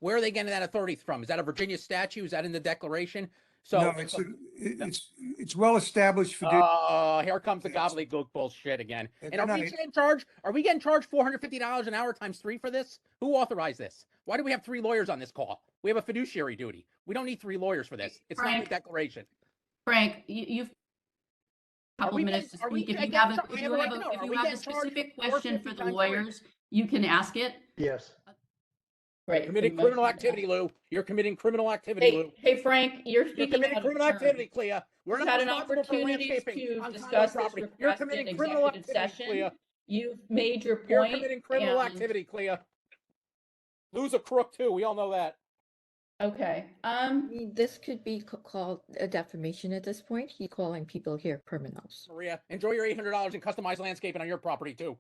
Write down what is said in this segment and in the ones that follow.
Where are they getting that authority from? Is that a Virginia statute? Is that in the Declaration? No, So, it's well established for. here comes the gobbledygook bullshit again. And And are we getting charged? Are we getting charged $450 an hour times 3 for this? Who authorized this? Why do we have 3 lawyers on this call? We have a fiduciary duty. We don't need 3 lawyers for this. It's not in the Declaration. Frank, you've a couple minutes to speak. If you have a specific question for the lawyers, you can ask it. Yes. Right. Committing criminal activity, Lou. You're committing criminal activity, Lou. Hey, Frank, you're speaking. You're committing criminal activity, Clea. We're not had an responsible for opportunity landscaping to on discuss condo this property. You're request in committing criminal executive activity, session. Clea. You've made your point. You're committing criminal activity, Clea. Lou's a crook too. We all know that. Okay. I mean, this could be called a defamation at this point. He's calling people here criminals. Maria, enjoy your $800 in customized landscaping on your property too.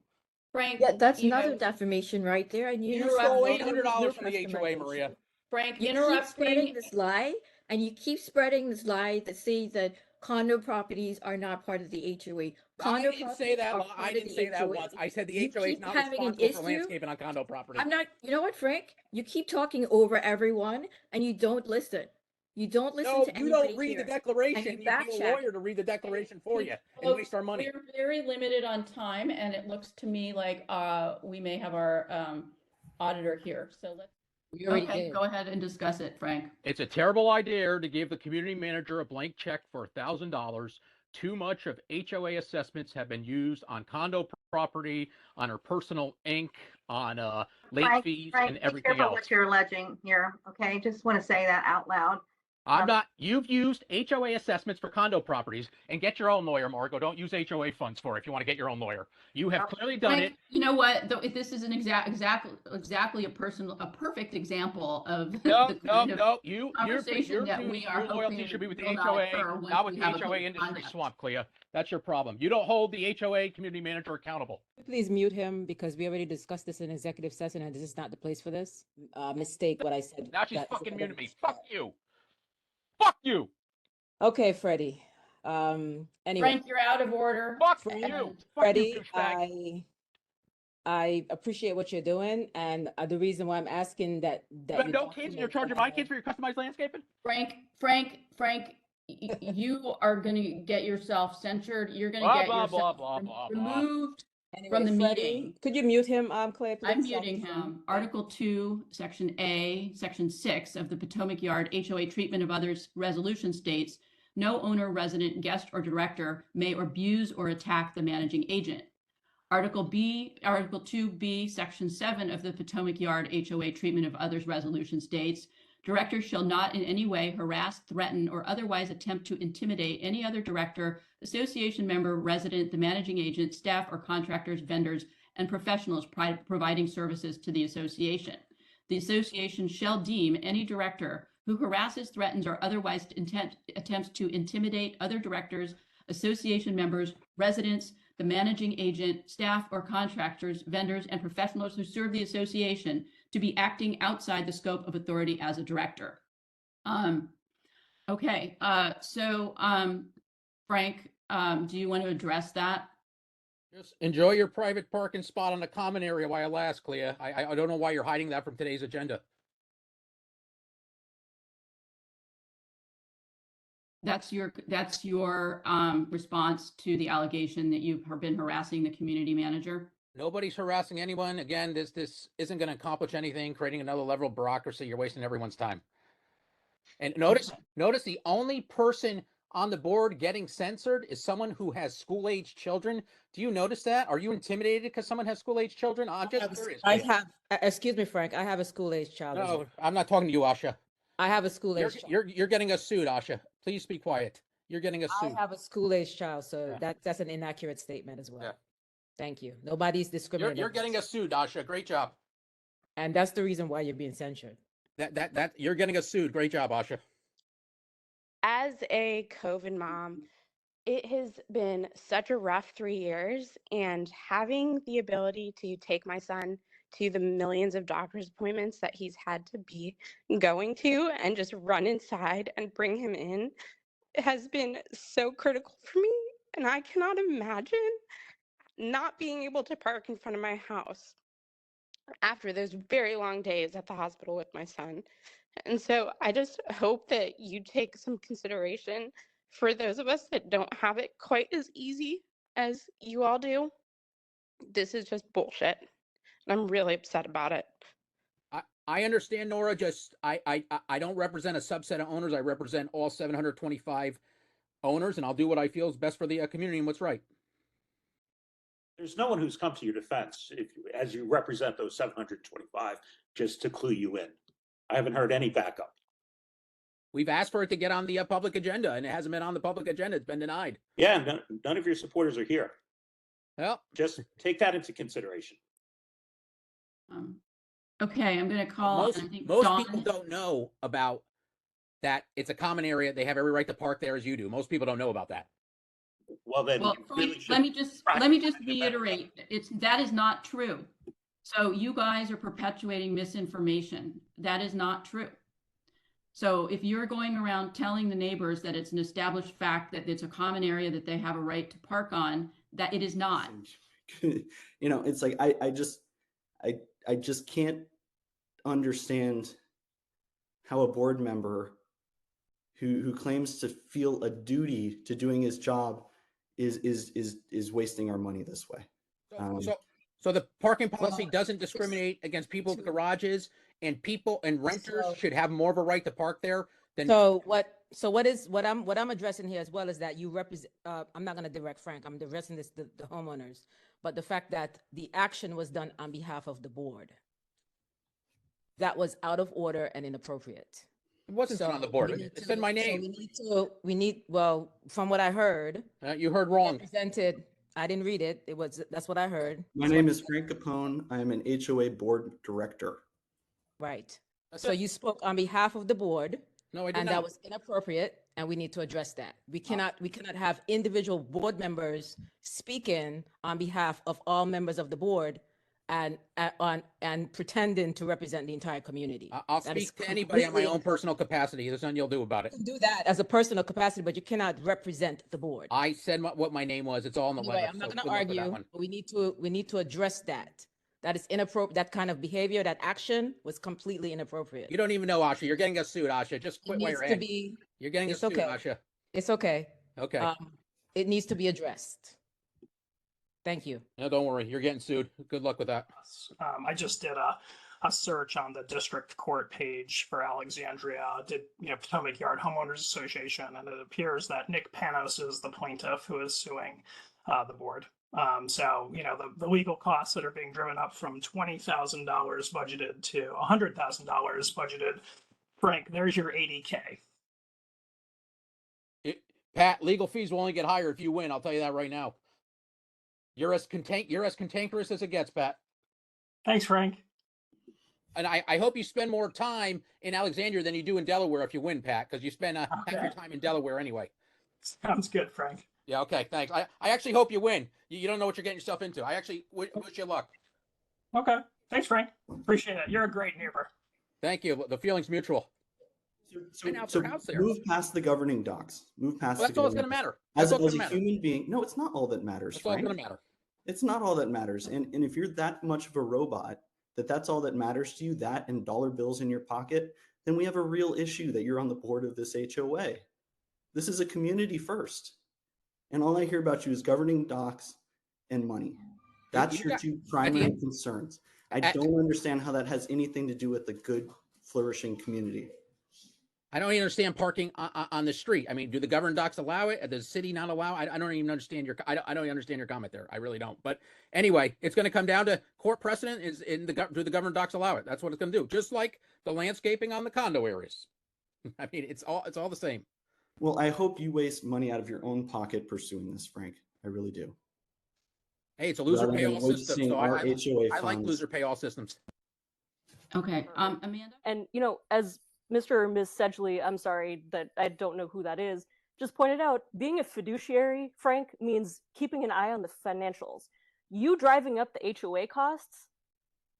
Frank, Yeah, that's another defamation right there. And you stole $800 from the HOA, Maria. Frank, you keep spreading this lie, and you keep spreading this lie that say that condo properties are not part of the HOA. I didn't say that. I didn't say that once. I said the HOA is not responsible for landscaping on condo property. I'm not. You know what, Frank? You keep talking over everyone, and you don't listen. You don't listen to anybody. You don't read the Declaration. You get a lawyer to read the Declaration for you and waste our money. We're very limited on time, and it looks to me like we may have our auditor here. So let's. Go ahead and discuss it, Frank. It's a terrible idea to give the community manager a blank check for $1,000. Too much of HOA assessments have been used on condo property, on her personal ink, on late fees, and everything else. Be careful what you're alleging here, okay? Just want to say that out loud. I'm not. You've used HOA assessments for condo properties, and get your own lawyer, Margo. Don't use HOA funds for it if you want to get your own lawyer. You have clearly done it. You know what? This is an exactly a perfect example of no. We are your loyalty should be with the HOA, not with the HOA industry swamp, Clea. That's your problem. You don't hold the HOA community manager accountable. Please mute him because we already discussed this in executive session, and this is not the place for this. Mistake what I said. Now she's fucking muted me. Fuck you. Fuck you. Okay, Freddie. Anyway, Frank, you're out of order. Fuck you, Freddie. I appreciate what you're doing, and the reason why I'm asking that you have no kids, and you're charging my kids for your customized landscaping. Frank, you are going to get yourself censured. You're going to get yourself removed from the meeting. Could you mute him, Clay? I'm muting him. Article 2, Section A, Section 6 of the Potomac Yard HOA Treatment of Others Resolution states, no owner, resident, guest, or director may abuse or attack the managing agent. Article 2B, Section 7 of the Potomac Yard HOA Treatment of Others Resolution states, directors shall not in any way harass, threaten, or otherwise attempt to intimidate any other director, association member, resident, the managing agent, staff, or contractors, vendors, and professionals providing services to the association. The association shall deem any director who harasses, threatens, or otherwise attempts to intimidate other directors, association members, residents, the managing agent, staff, or contractors, vendors, and professionals who serve the association to be acting outside the scope of authority as a director. Frank, do you want to address that? Just enjoy your private parking spot on the common area while I last, Clea. I don't know why you're hiding that from today's agenda. That's your response to the allegation that you've been harassing the community manager? Nobody's harassing anyone. Again, this isn't going to accomplish anything, creating another level of bureaucracy. You're wasting everyone's time. And notice the only person on the board getting censored is someone who has school-age children. Do you notice that? Are you intimidated because someone has school-age children? I'm just curious. Excuse me, Frank. I have a school-age child. No, I'm not talking to you, Asha. I have a school-age child. You're getting us sued, Asha. Please be quiet. You're getting us sued. I have a school-age child, so that's an inaccurate statement as well. Yeah. Thank you. Nobody's discriminating. You're getting us sued, Asha. Great job. And that's the reason why you're being censured. That you're getting us sued. Great job, Asha. As a COVID mom, it has been such a rough 3 years, and having the ability to take my son to the millions of doctor's appointments that he's had to be going to and just run inside and bring him in has been so critical for me. And I cannot imagine not being able to park in front of my house. after those very long days at the hospital with my son. And so I just hope that you take some consideration for those of us that don't have it quite as easy as you all do. This is just bullshit. And I'm really upset about it. I understand, Nora. Just I don't represent a subset of owners. I represent all 725 owners, and I'll do what I feel is best for the community and what's right. There's no one who's come to your defense as you represent those 725 just to clue you in. I haven't heard any backup. We've asked for it to get on the public agenda, and it hasn't been on the public agenda. It's been denied. Yeah, none of your supporters are here. Well, Just take that into consideration. Okay, I'm going to call. most, I think most Dawn- people don't know about that. It's a common area. They have every right to park there as you do. Most people don't know about that. Well, then Well, you Frank, really should. let me just reiterate, that is not true. So you guys are perpetuating misinformation. That is not true. So if you're going around telling the neighbors that it's an established fact that it's a common area that they have a right to park on, that it is not. It's like I just can't understand how a board member who claims to feel a duty to doing his job is wasting our money this way. So the parking policy doesn't discriminate against people with garages, and people and renters should have more of a right to park there than. So what I'm addressing here as well is that you represent, I'm not going to direct Frank, I'm addressing the homeowners, but the fact that the action was done on behalf of the board. That was out of order and inappropriate. It wasn't done on the board. It said my name. Well, from what I heard. You heard wrong. Represented, I didn't read it. That's what I heard. My name is Frank Capone. I am an HOA board director. Right. So you spoke on behalf of the board. No, I did and not. that was inappropriate, and we need to address that. We cannot have individual board members speaking on behalf of all members of the board and pretending to represent the entire community. I'll That is speak to anybody on my completely- own personal capacity. There's nothing you'll do about it. You can do that as a personal capacity, but you cannot represent the board. I said what my name was. It's all in the Anyway, letter. I'm not so going to good luck with that argue. one. But we need to address that. That is inappropriate. That kind of behavior, that action was completely inappropriate. You don't even know, Asha. You're getting us sued, Asha. Just It quit while needs you're to in. be. You're getting us It's sued, okay. Asha. It's okay. Okay. It needs to be addressed. Thank you. No, don't worry. You're getting sued. Good luck with that. I just did a search on the district court page for Alexandria, Potomac Yard Homeowners Association, and it appears that Nick Panos is the plaintiff who is suing the board. So, the legal costs that are being driven up from $20,000 budgeted to $100,000 budgeted, Frank, there's your 80K. Pat, legal fees will only get higher if you win. I'll tell you that right now. You're as cantankerous as it gets, Pat. Thanks, Frank. And I hope you spend more time in Alexandria than you do in Delaware if you win, Pat, because you spend half your time in Delaware anyway. Sounds good, Frank. Yeah, okay, thanks. I actually hope you win. You don't know what you're getting yourself into. I actually wish you luck. Okay. Thanks, Frank. Appreciate it. You're a great neighbor. Thank you. The feeling's mutual. So And Alfred House there. move past the governing docs. Move past. Well, that's the all that's going governing to matter. As That's all a that's going to matter. human being, no, it's not all that matters. That's all that's Frank. going to matter. It's not all that matters. And if you're that much of a robot, that's all that matters to you, that and dollar bills in your pocket, then we have a real issue that you're on the board of this HOA. This is a community first. And all I hear about you is governing docs and money. That's your two primary concerns. I don't understand how that has anything to do with the good, flourishing community. I don't even understand parking on the street. I mean, do the governing docs allow it? Does the city not allow? I don't even understand I don't even understand your comment there. I really don't. But anyway, it's going to come down to court precedent. Do the governing docs allow it? That's what it's going to do. Just like the landscaping on the condo areas. I mean, it's all the same. Well, I hope you waste money out of your own pocket pursuing this, Frank. I really do. Hey, it's a loser pay all Rather than system. wasting So our I HOA like funds. loser pay all systems. Okay, Amanda? And, as Mr. or Ms. Sedgley, I'm sorry that I don't know who that is, just pointed out, being a fiduciary, Frank, means keeping an eye on the financials. You driving up the HOA costs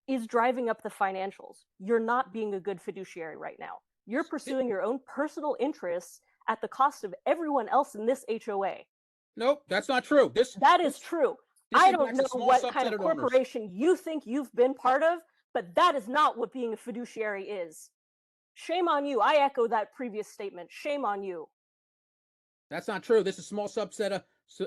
is driving up the financials. You're not being a good fiduciary right now. You're pursuing your own personal interests at the cost of everyone else in this HOA. Nope, that's not true. That is true. this I impacts don't a know small what subset kind of of owners. corporation you think you've been part of, but that is not what being a fiduciary is. Shame on you. I echo that previous statement. Shame on you. That's not true. This is a small subset of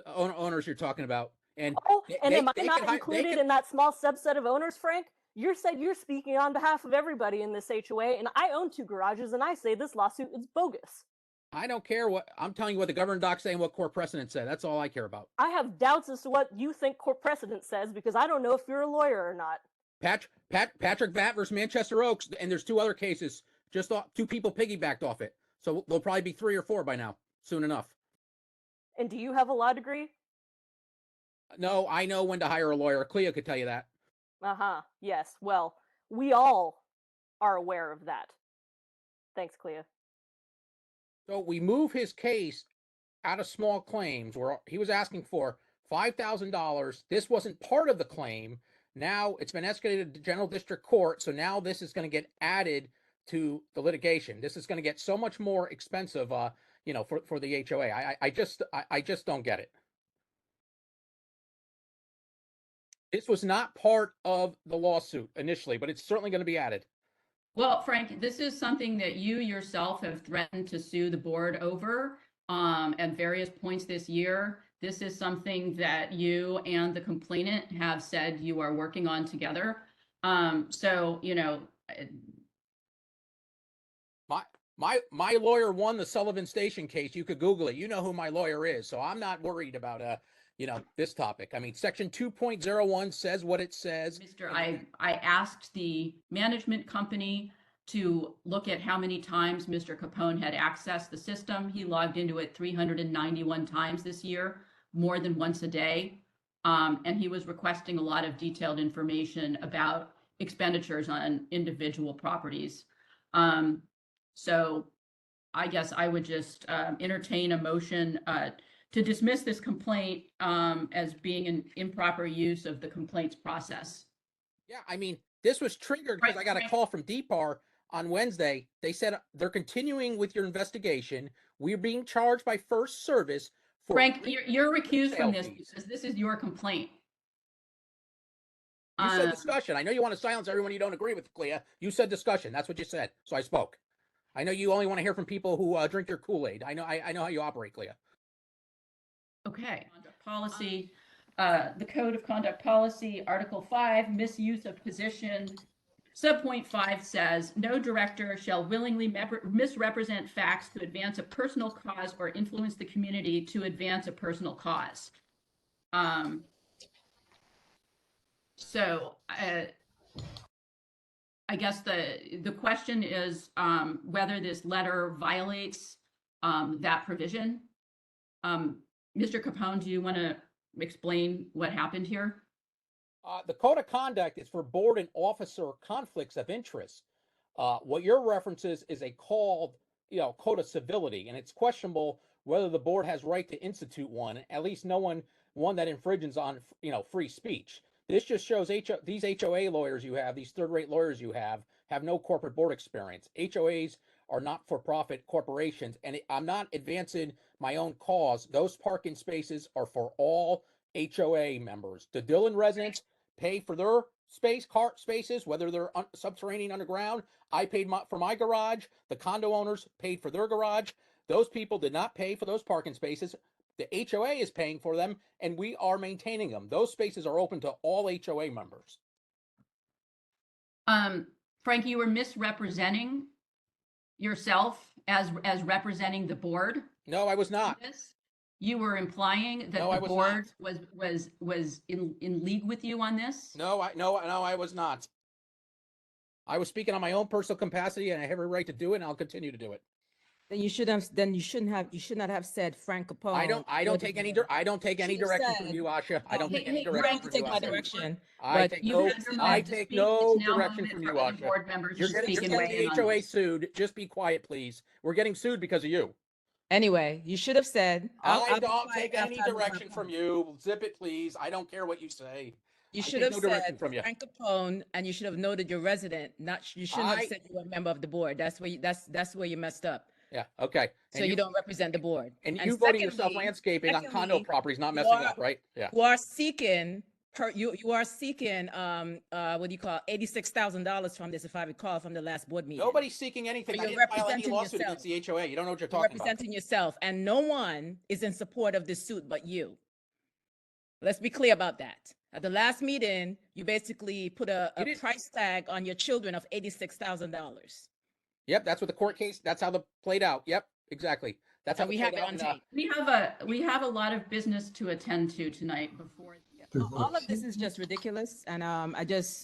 owners you're talking about. And Oh, and am I they not can hi- they included can- in that small subset of owners, Frank? You said you're speaking on behalf of everybody in this HOA, and I own 2 garages, and I say this lawsuit is bogus. I don't care what I'm telling you what the governing docs say and what court precedent said. That's all I care about. I have doubts as to what you think court precedent says because I don't know if you're a lawyer or not. Patrick Vatt versus Manchester Oaks, and there's 2 other cases. Just 2 people piggybacked off it. So there'll probably be 3 or 4 by now, soon enough. And do you have a law degree? No, I know when to hire a lawyer. Clea could tell you that. Uh-huh. Yes. Well, we all are aware of that. Thanks, Clea. So we move his case out of small claims where he was asking for $5,000. This wasn't part of the claim. Now it's been escalated to general district court. So now this is going to get added to the litigation. This is going to get so much more expensive, for the HOA. I just don't get it. This was not part of the lawsuit initially, but it's certainly going to be added. Well, Frank, this is something that you yourself have threatened to sue the board over at various points this year. This is something that you and the complainant have said you are working on together. My lawyer won the Sullivan Station case. You could Google it. You know who my lawyer is. So I'm not worried about this topic. I mean, section 2.01 says what it says. Mr. I asked the management company to look at how many times Mr. Capone had accessed the system. He logged into it 391 times this year, more than once a day. And he was requesting a lot of detailed information about expenditures on individual properties. So I guess I would just entertain a motion to dismiss this complaint as being an improper use of the complaints process. Yeah, I mean, this was triggered because I got a call from DPAR on Wednesday. They said they're continuing with your investigation. We're being charged by First Service for— Frank, you're recused from this fees. because this is your complaint. You said discussion. I know you want to silence everyone you don't agree with, Clea. You said discussion. That's what you said. So I spoke. I know you only want to hear from people who drink your Kool-Aid. I know how you operate, Clea. Okay. Conduct policy, the Code of Conduct Policy, Article 5, misuse of position. Subpoint 5 says, no director shall willingly misrepresent facts to advance a personal cause or influence the community to advance a personal cause. I guess the question is whether this letter violates that provision. Mr. Capone, do you want to explain what happened here? The code of conduct is for board and officer conflicts of interest. What your reference is a called, code of civility, and it's questionable whether the board has right to institute one. At least one that infringes on, free speech. This just shows these HOA lawyers you have, these third-rate lawyers you have no corporate board experience. HOAs are not-for-profit corporations, and I'm not advancing my own cause. Those parking spaces are for all HOA members. The Dillon residents pay for their spaces, whether they're subterranean underground. I paid for my garage. The condo owners paid for their garage. Those people did not pay for those parking spaces. The HOA is paying for them, and we are maintaining them. Those spaces are open to all HOA members. Frank, you were misrepresenting yourself as representing the board. No, I was not. You were implying that the board was in league with you on this. No, I was not. I was speaking on my own personal capacity, and I have every right to do it, and I'll continue to do it. Then you should not have said Frank Capone. I don't take any direction from you, Asha. I don't take any direction from you. Take my direction. I take no direction from you, Asha. You're getting the HOA sued. Just be quiet, please. We're getting sued because of you. Anyway, you should have said. I don't take any direction from you. Zip it, please. I don't care what you say. You should have said Frank Capone, and you should have noted your resident. You shouldn't have said you were a member of the board. That's where you messed up. Yeah. Okay. So you don't represent the board. And you voting yourself landscaping on condo properties, not messing up, right? Yeah. You are seeking you are seeking what do you call $86,000 from this, if I recall from the last board meeting. Nobody's seeking anything. So I you're didn't file any representing lawsuit yourself. against the HOA. You don't know what you're You're talking about. representing yourself, and no one is in support of this suit but you. Let's be clear about that. At the last meeting, you basically put a price tag on your children of $86,000. Yep, that's what the court case. That's how the played out. Yep, exactly. That's how And we it have played it out on in, tape. We have a lot of business to attend to tonight before. All of this is just ridiculous, and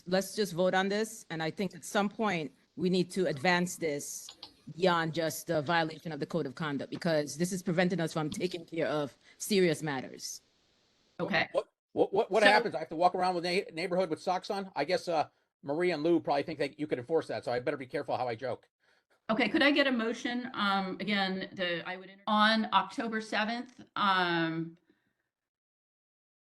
let's just vote on this. And I think at some point we need to advance this beyond just the violation of the code of conduct, because this is preventing us from taking care of serious matters. Okay. What So- happens? I have to walk around with neighborhood with socks on? I guess Maria and Lou probably think that you could enforce that, so I better be careful how I joke. Okay, could I get a motion? Again, I would on October 7th,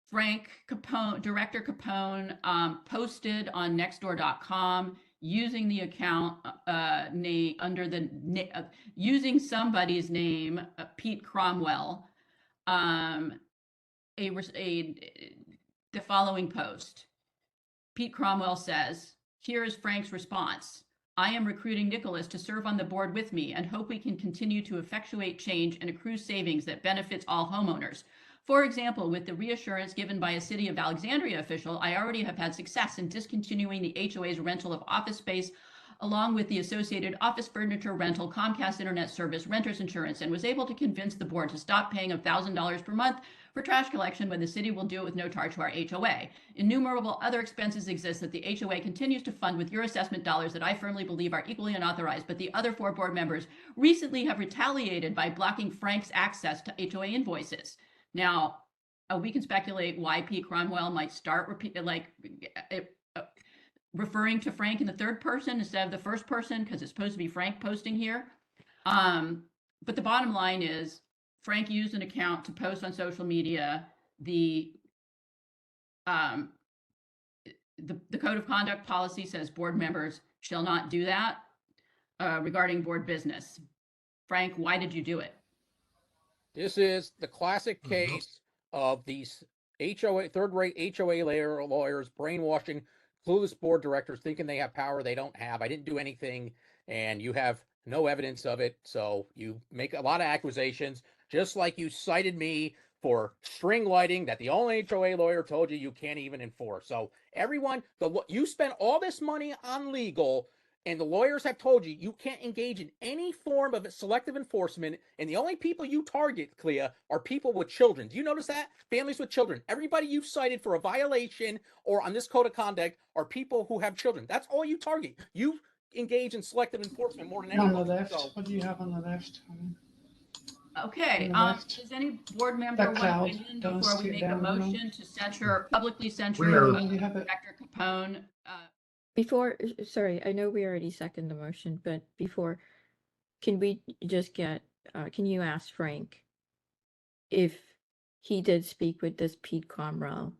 Frank Capone, Director Capone, posted on nextdoor.com using the account name under the using somebody's name, Pete Cromwell, the following post. Pete Cromwell says, "Here is Frank's response. I am recruiting Nicholas to serve on the board with me and hope we can continue to effectuate change and accrue savings that benefits all homeowners. For example, with the reassurance given by a City of Alexandria official, I already have had success in discontinuing the HOA's rental of office space, along with the associated office furniture rental, Comcast internet service, renter's insurance, and was able to convince the board to stop paying $1,000 per month for trash collection when the city will do it with no charge to our HOA. Innumerable other expenses exist that the HOA continues to fund with your assessment dollars that I firmly believe are equally unauthorized, but the other 4 board members recently have retaliated by blocking Frank's access to HOA invoices." Now, we can speculate why Pete Cromwell might start referring to Frank in the third person instead of the first person, because it's supposed to be Frank posting here. But the bottom line is Frank used an account to post on social media the code of conduct policy says board members shall not do that regarding board business. Frank, why did you do it? This is the classic case of these HOA, third-rate HOA lawyers brainwashing clueless board directors thinking they have power they don't have. I didn't do anything, and you have no evidence of it. So you make a lot of accusations, just like you cited me for string lighting that the only HOA lawyer told you you can't even enforce. So everyone, you spent all this money on legal, and the lawyers have told you you can't engage in any form of selective enforcement, and the only people you target, Clea, are people with children. Do you notice that? Families with children. Everybody you've cited for a violation or on this code of conduct are people who have children. That's all you target. You engage in selective enforcement more than On anyone. the left, So, what do you have on the left? Okay, On the left. does any board member That want cloud, to weigh in don't before we skip make a down, no. motion to censure, publicly censure You have it. Director Capone? Before, sorry, I know we already seconded the motion, but before, can we just get, can you ask Frank if he did speak with this Pete Cromwell?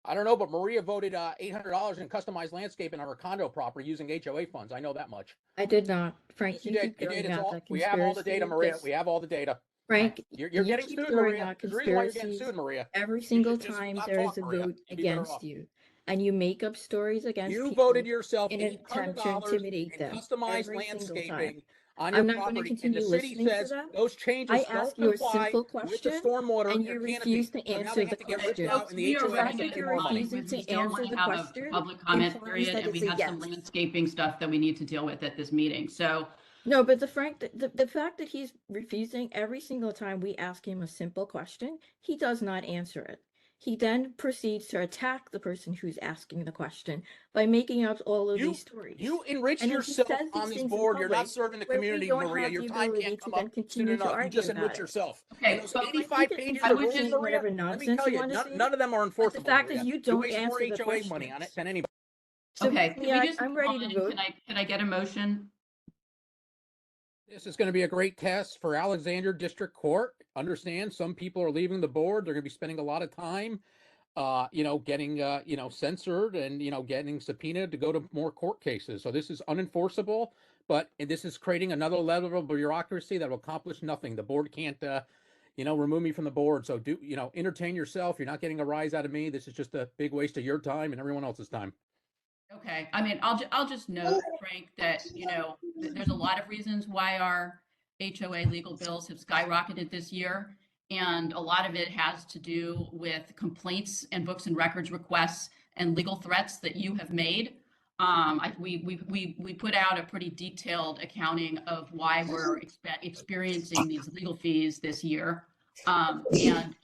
I don't know, but Maria voted $800 in customized landscaping on her condo property using HOA funds. I know that much. I did not. Frank, Yes, you did. keep You throwing did. It's out all, that we have all the conspiracy, data, Maria. just- We have all the data. Frank, You're you getting keep sued, throwing Maria. out There's a reason why you're getting conspiracies sued, Maria. every single just time not there is talk, a Maria. vote You'd be better against off. you, and you make up stories against You people voted yourself in an attempt to $800 intimidate in them customized every single time. landscaping on your I'm not going to property, and the continue city listening to says them. those changes I don't ask you a comply simple with the question, stormwater and you canopy. refuse to So now answer they the have to get ripped question. out, and the We are HOA The has fact to running that pay you're more money. refusing We to still want answer to the have a question public comment implies period, that and we it's a have some yes. landscaping stuff that we need to deal with at this meeting. So, No, but the fact that he's refusing every single time we ask him a simple question, he does not answer it. He then proceeds to attack the person who's asking the question by making up all of these stories. You enrich And if he yourself says these on this things in board. You're not public, serving the where we community, don't Maria. have Your the time ability can't to come then up soon continue to enough. You argue just about enrich it. yourself. okay, And those but 85 can pages I of would rules, just- saying Maria, whatever let me nonsense tell you you, want to say. none of them are enforceable. the fact is Maria. you don't waste more answer the HOA money on it questions. than anybody. So, okay, can yeah, we just I'm move ready on? to vote. Can I get a motion? This is going to be a great test for Alexandria District Court. Understand, some people are leaving the board. They're going to be spending a lot of time, getting, censored and, getting subpoenaed to go to more court cases. So this is unenforceable, but this is creating another level of bureaucracy that will accomplish nothing. The board can't, remove me from the board. So entertain yourself. You're not getting a rise out of me. This is just a big waste of your time and everyone else's time. Okay, I mean, I'll just note, Frank, that, there's a lot of reasons why our HOA legal bills have skyrocketed this year. And a lot of it has to do with complaints and books and records requests and legal threats that you have made. We put out a pretty detailed accounting of why we're experiencing these legal fees this year. And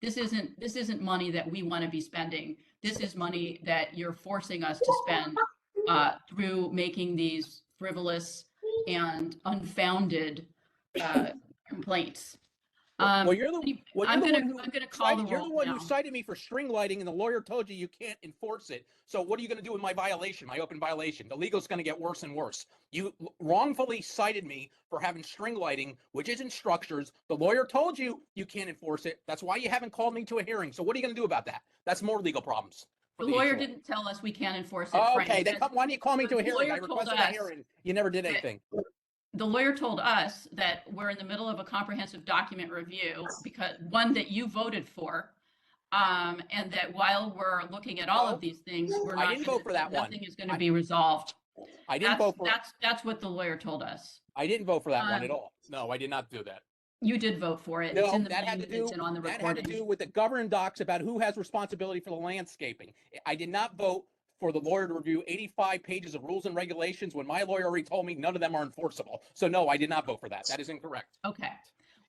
this isn't money that we want to be spending. This is money that you're forcing us to spend through making these frivolous and unfounded complaints. Well, you're the I'm one gonna call the you're roll the one now. who cited me for string lighting, and the lawyer told you can't enforce it. So what are you going to do with my violation, my open violation? The legal's going to get worse and worse. You wrongfully cited me for having string lighting, which isn't structures. The lawyer told you can't enforce it. That's why you haven't called me to a hearing. So what are you going to do about that? That's more legal problems. The lawyer didn't tell us we can't enforce it. Okay, Frank. then why don't you call me to a The hearing? lawyer I told requested a us hearing. You never did anything. The lawyer told us that we're in the middle of a comprehensive document review because one that you voted for, and that while we're looking at all of these things, I didn't vote for that one. nothing is going to be resolved. I didn't vote for. That's what the lawyer told us. I didn't vote for that one at all. No, I did not do that. You did vote for it. No, It's in the that had to minutes do and on the that recording. had to do with the governance docs about who has responsibility for the landscaping. I did not vote for the lawyer to review 85 pages of rules and regulations when my lawyer already told me none of them are enforceable. So no, I did not vote for that. That is incorrect. Okay.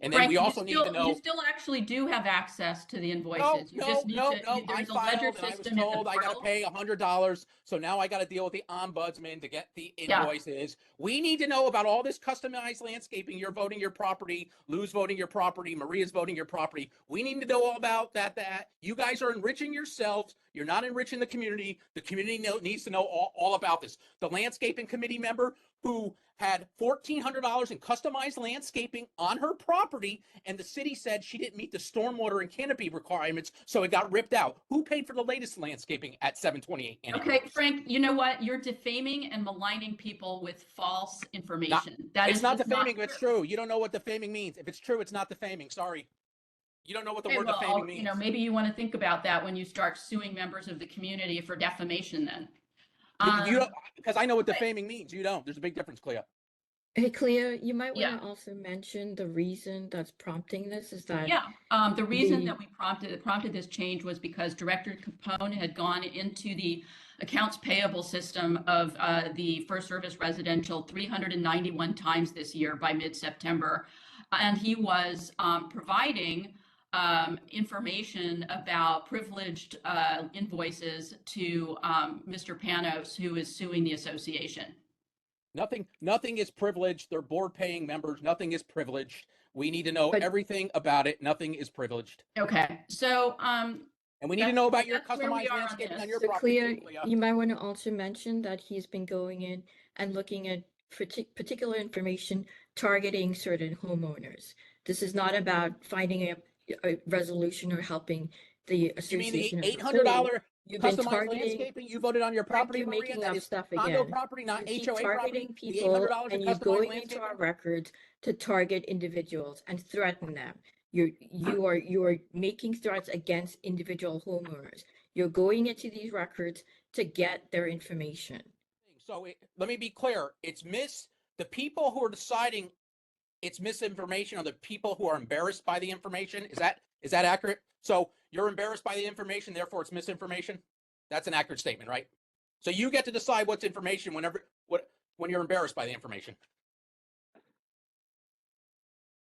And then Frank, we also need to know. You still actually do have access to the invoices. No, You just need to. I There's a filed ledger and I was system in the told I got to portal. pay $100. So now I got to deal with the ombudsman to get the invoices. We need to know about all this customized landscaping. You're voting your property, Lou's voting your property, Maria's voting your property. We need to know all about that. You guys are enriching yourselves. You're not enriching the community. The community needs to know all about this. The landscaping committee member who had $1,400 in customized landscaping on her property, and the city said she didn't meet the stormwater and canopy requirements, so it got ripped out. Who paid for the latest landscaping at 728? Okay, Frank, you know what? You're defaming and maligning people with false information. It's not defaming if it's true. You don't know what defaming means. If it's true, it's not defaming. Sorry. You don't know what the word defaming means. Maybe you want to think about that when you start suing members of the community for defamation then. You don't, because I know what defaming means. You don't. There's a big difference, Clea. Hey, Clea, you might want to also mention the reason that's prompting this is that the reason that we prompted this change was because Director Capone had gone into the accounts payable system of the First Service Residential 391 times this year by mid-September, and he was providing information about privileged invoices to Mr. Panos, who is suing the association. Nothing is privileged. They're board paying members. Nothing is privileged. We need to know everything about it. Nothing is privileged. Okay. So, and we need to know about your customized landscaping on your property. Clea, you might want to also mention that he's been going in and looking at particular information targeting certain homeowners. This is not about finding a resolution or helping the association. You mean the $800 customized landscaping you voted on your property, you're Maria? making That up is stuff condo again. property, not You keep HOA property. targeting The people, $800 in and you're customized going into landscaping. our records to target individuals and threaten them. You are making threats against individual homeowners. You're going into these records to get their information. So let me be clear. The people who are deciding it's misinformation are the people who are embarrassed by the information. Is that accurate? So you're embarrassed by the information, therefore it's misinformation? That's an accurate statement, right? So you get to decide what's information when you're embarrassed by the information.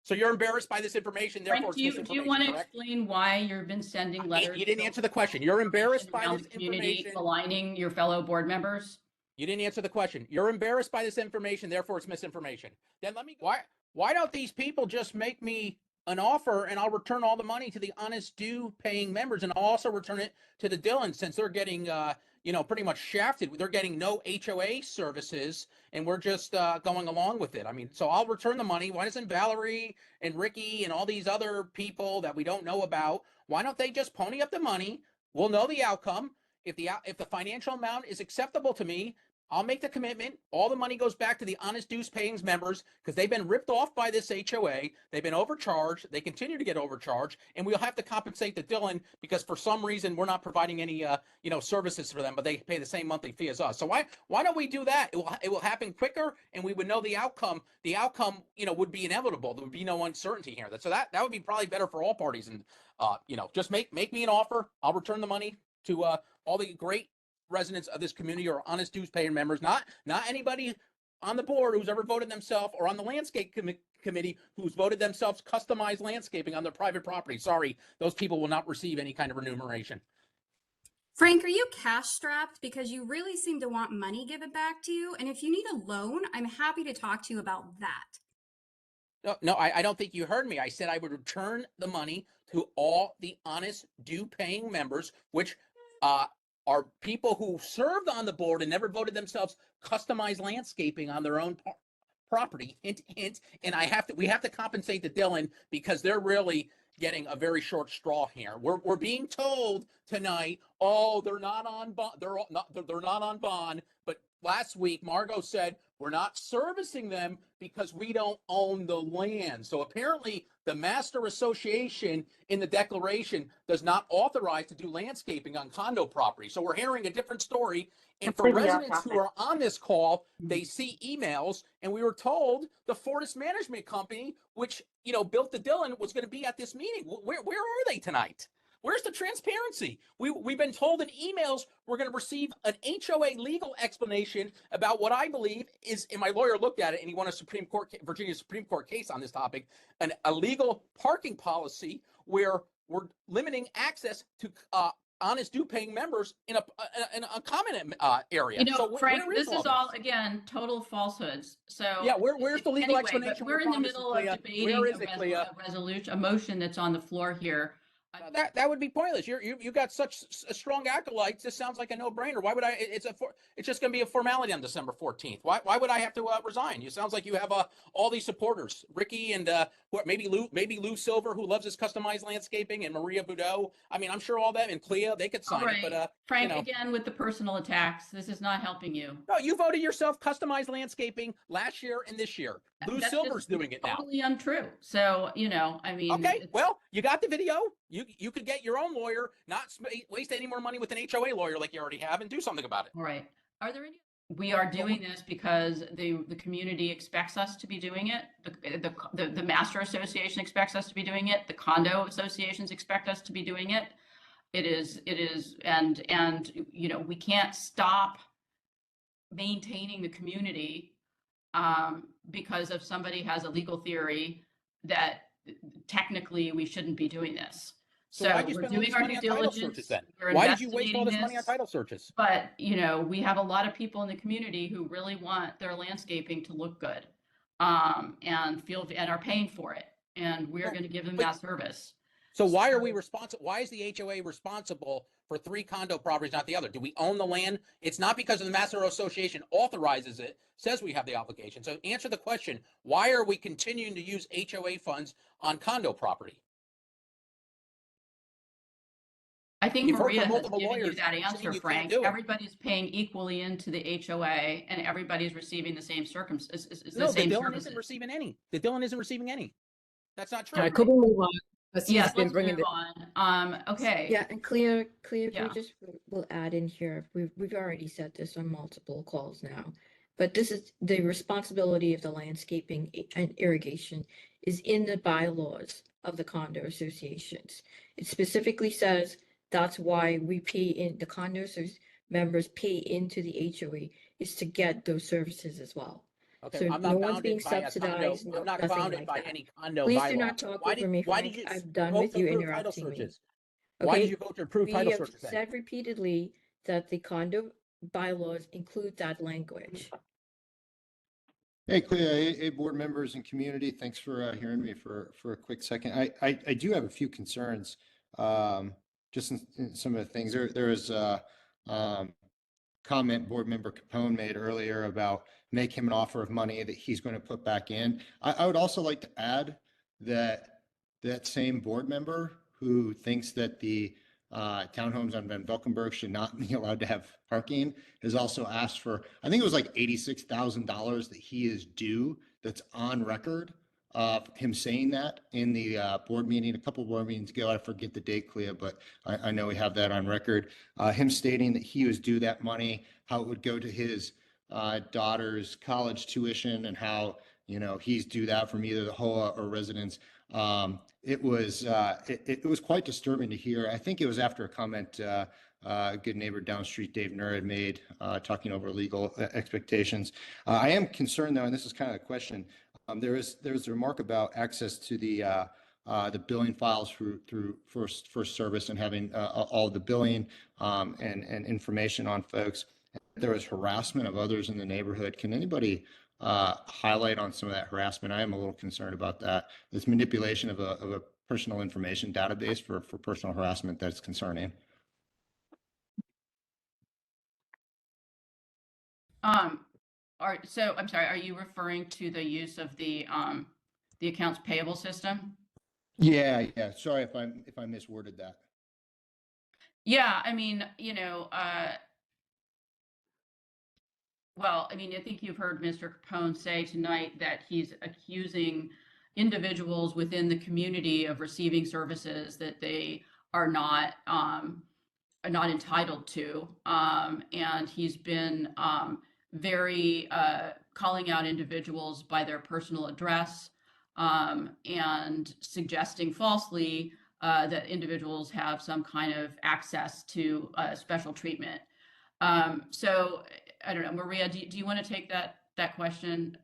So you're embarrassed by this information, therefore Frank, it's misinformation. do you want to correct? explain why you've been sending letters? You didn't answer the question. You're embarrassed by around this the community, information. maligning your fellow board members? You didn't answer the question. You're embarrassed by this information, therefore it's misinformation. Then why don't these people just make me an offer and I'll return all the money to the honest due paying members, and I'll also return it to the Dillons since they're getting pretty much shafted. They're getting no HOA services and we're just going along with it. I mean, so I'll return the money. Why doesn't Valerie and Ricky and all these other people that we don't know about, why don't they just pony up the money? We'll know the outcome. If the financial amount is acceptable to me, I'll make the commitment. All the money goes back to the honest dues paying members because they've been ripped off by this HOA. They've been overcharged. They continue to get overcharged, and we'll have to compensate the Dillon because for some reason we're not providing any services for them, but they pay the same monthly fee as us. So why don't we do that? It will happen quicker, and we would know the outcome. The outcome would be inevitable. There would be no uncertainty here. So that would be probably better for all parties. And just make me an offer. I'll return the money to all the great residents of this community or honest dues paying members, not anybody on the board who's ever voted themselves or on the landscape committee who's voted themselves customized landscaping on their private property. Sorry, those people will not receive any kind of remuneration. Frank, are you cash strapped? Because you really seem to want money given back to you. And if you need a loan, I'm happy to talk to you about that. No, I don't think you heard me. I said I would return the money to all the honest due paying members, which are people who served on the board and never voted themselves customized landscaping on their own property. Hint, hint. And we have to compensate the Dillon because they're really getting a very short straw here. We're being told tonight, oh, they're not on bond. They're not on bond. But last week, Margot said we're not servicing them because we don't own the land. So apparently the master association in the declaration does not authorize to do landscaping on condo property. So we're hearing a different story. And for residents who are on this call, they see emails, and we were told the Fortis Management Company, which built the Dillon, was going to be at this meeting. Where are they tonight? Where's the transparency? We've been told in emails we're going to receive an HOA legal explanation about what I believe is, and my lawyer looked at it and he won a Virginia Supreme Court case on this topic, a legal parking policy where we're limiting access to honest due paying members in a common area. So Frank, this is all, again, total falsehoods. So yeah, where's the legal anyway, explanation? We're in the middle of debating a motion that's on the floor here. That would be pointless. You got such strong acolytes. This sounds like a no-brainer. Why would I? It's just going to be a formality on December 14th. Why would I have to resign? It sounds like you have all these supporters, Ricky and maybe Lou Silver, who loves his customized landscaping, and Maria Boudreau. I mean, I'm sure all that, and Clea, they could sign it. But Frank, again with the personal attacks, this is not helping you. No, you voted yourself customized landscaping last year and this year. Lou Silver's doing it now. Totally untrue. So I mean. Okay, well, you got the video. You could get your own lawyer, not waste any more money with an HOA lawyer like you already have, and do something about it. All right. Are there any? We are doing this because the community expects us to be doing it. The master association expects us to be doing it. The condo associations expect us to be doing it. It is, and we can't stop maintaining the community because of somebody has a legal theory that technically we shouldn't be doing this. So we're doing our due diligence. Why did you waste all this money on title searches? But we have a lot of people in the community who really want their landscaping to look good, and are paying for it, and we're going to give them that service. So why are we responsible? Why is the HOA responsible for 3 condo properties, not the other? Do we own the land? It's not because of the Master Association authorizes it, says we have the obligation. So answer the question, why are we continuing to use HOA funds on condo property? I think Maria has given you that answer, Frank. Everybody's paying equally into the HOA, and everybody's receiving the same circumstances. No, the Dillon isn't receiving any. The Dillon isn't receiving any. That's not true. Could we move on? Yes, let's move on. Okay. Yeah, and Clea, if we just will add in here, we've already said this on multiple calls now, but this is the responsibility of the landscaping and irrigation is in the bylaws of the condo associations. It specifically says that's why we pay in, the condo members pay into the HOA is to get those services as well. Okay, So I'm no not one's bounded being by a condo. subsidized. I'm not nothing bounded like by that. any condo Please bylaw. do not talk over me, Why Frank. did you I'm done vote with to you approve title interrupting me. searches? Why did you vote to approve title We have searches then? said repeatedly that the condo bylaws include that language. Hey, Clea, hey, board members and community. Thanks for hearing me for a quick second. I do have a few concerns, just in some of the things. There is a comment board member Capone made earlier about make him an offer of money that he's going to put back in. I would also like to add that that same board member who thinks that the townhomes on Van Valkenburg should not be allowed to have parking, has also asked for, I think it was like $86,000 that he is due, that's on record. Him saying that in the board meeting, a couple board meetings ago, I forget the date, Clea, but I know we have that on record. Him stating that he was due that money, how it would go to his daughter's college tuition, and how, you know, he's due that from either the HOA or residents. It was quite disturbing to hear. I think it was after a comment a good neighbor down the street, Dave Nur, had made, talking over legal expectations. I am concerned though, and this is kind of a question. There was a remark about access to the billing files through first service and having all the billing and information on folks. There was harassment of others in the neighborhood. Can anybody highlight on some of that harassment? I am a little concerned about that. This manipulation of a personal information database for personal harassment, that's concerning. So I'm sorry, are you referring to the use of the accounts payable system? Yeah. Sorry if I misworded that. Yeah, I mean, you know, well, I mean, I think you've heard Mr. Capone say tonight that he's accusing individuals within the community of receiving services that they are not entitled to, and he's been very calling out individuals by their personal address, and suggesting falsely that individuals have some kind of access to special treatment. So I don't know, Maria, do you want to take that question?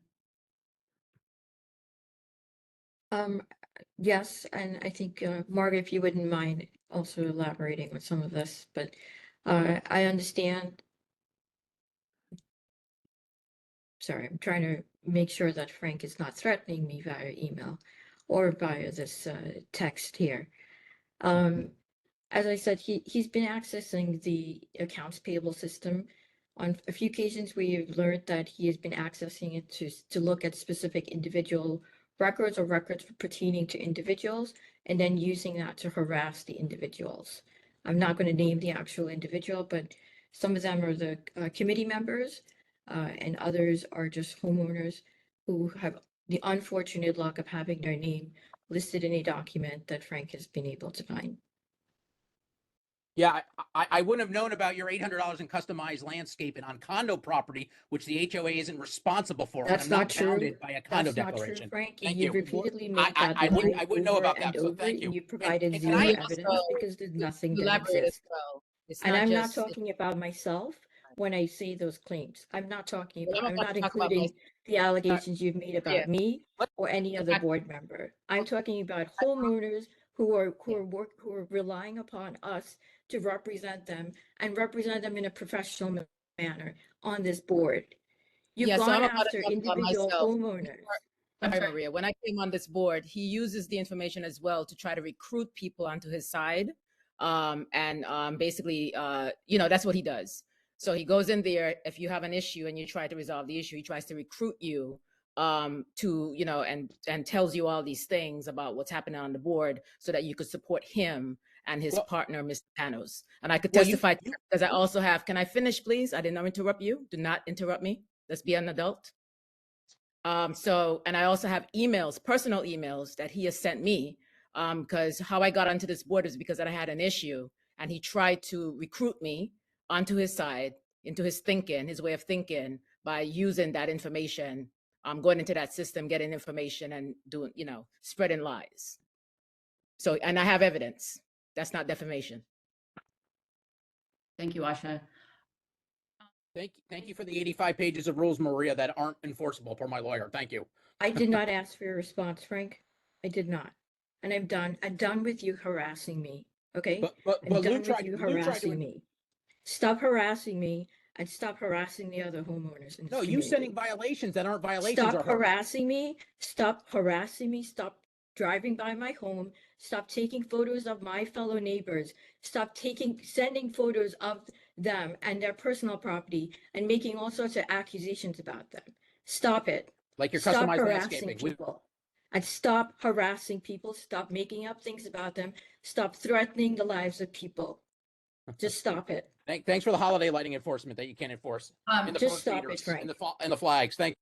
Yes, and I think, Margaret, if you wouldn't mind also elaborating on some of this, but I understand. Sorry, I'm trying to make sure that Frank is not threatening me via email or via this text here. As I said, he's been accessing the accounts payable system. On a few occasions, we've learned that he has been accessing it to look at specific individual records or records pertaining to individuals, and then using that to harass the individuals. I'm not going to name the actual individual, but some of them are the committee members, and others are just homeowners who have the unfortunate luck of having their name listed in a document that Frank has been able to find. Yeah, I wouldn't have known about your $800 in customized landscaping on condo property, which the HOA isn't responsible for. That's I'm not true. bounded by a condo That's not declaration. true, Frank. Thank You've you. repeatedly made that I wouldn't demand know over about and that, so over, thank you. and you provided And zero I evidence also because there's nothing that Elaborate as exists. well. It's And not I'm just, not talking about myself when I say those claims. I'm not talking well, about, I'm I'm about not to talk about including the allegations you've made yeah. about me or any other board member. I'm talking about homeowners who are relying upon us to represent them and represent them in a professional manner on this board. You've Yeah, so gone I'm about to after talk about individual myself. homeowners. Sorry, Maria. When I came on this board, he uses the information as well to try to recruit people onto his side. Basically, you know, that's what he does. So he goes in there. If you have an issue and you try to resolve the issue, he tries to recruit you to, you know, and tells you all these things about what's happening on the board so that you could support him and his partner, Mr. Panos. And I could testify because I also have, can I finish, please? I did not interrupt you. Do not interrupt me. Let's be an adult. And I also have emails, personal emails that he has sent me, because how I got onto this board is because I had an issue and he tried to recruit me onto his side, into his thinking, his way of thinking, by using that information, going into that system, getting information and doing, you know, spreading lies. So, and I have evidence. That's not defamation. Thank you, Asha. Thank you for the 85 pages of rules, Maria, that aren't enforceable for my lawyer. Thank you. I did not ask for your response, Frank. I did not. And I'm done with you harassing me. Okay? But I'm done Lou with tried you Lou tried to harassing me. Stop harassing me and stop harassing the other homeowners. In this No, you community. sending violations that aren't violations. Stop are harassing. harassing me. Stop harassing me. Stop driving by my home. Stop taking photos of my fellow neighbors. Stop sending photos of them and their personal property and making all sorts of accusations about them. Stop it. Like your Stop customized harassing landscaping. people. And stop harassing people, stop making up things about them, stop threatening the lives of people. Just stop it. Thanks for the holiday lighting enforcement that you can't enforce. And the Just bird stop it, feeders Frank. and the flags. Thank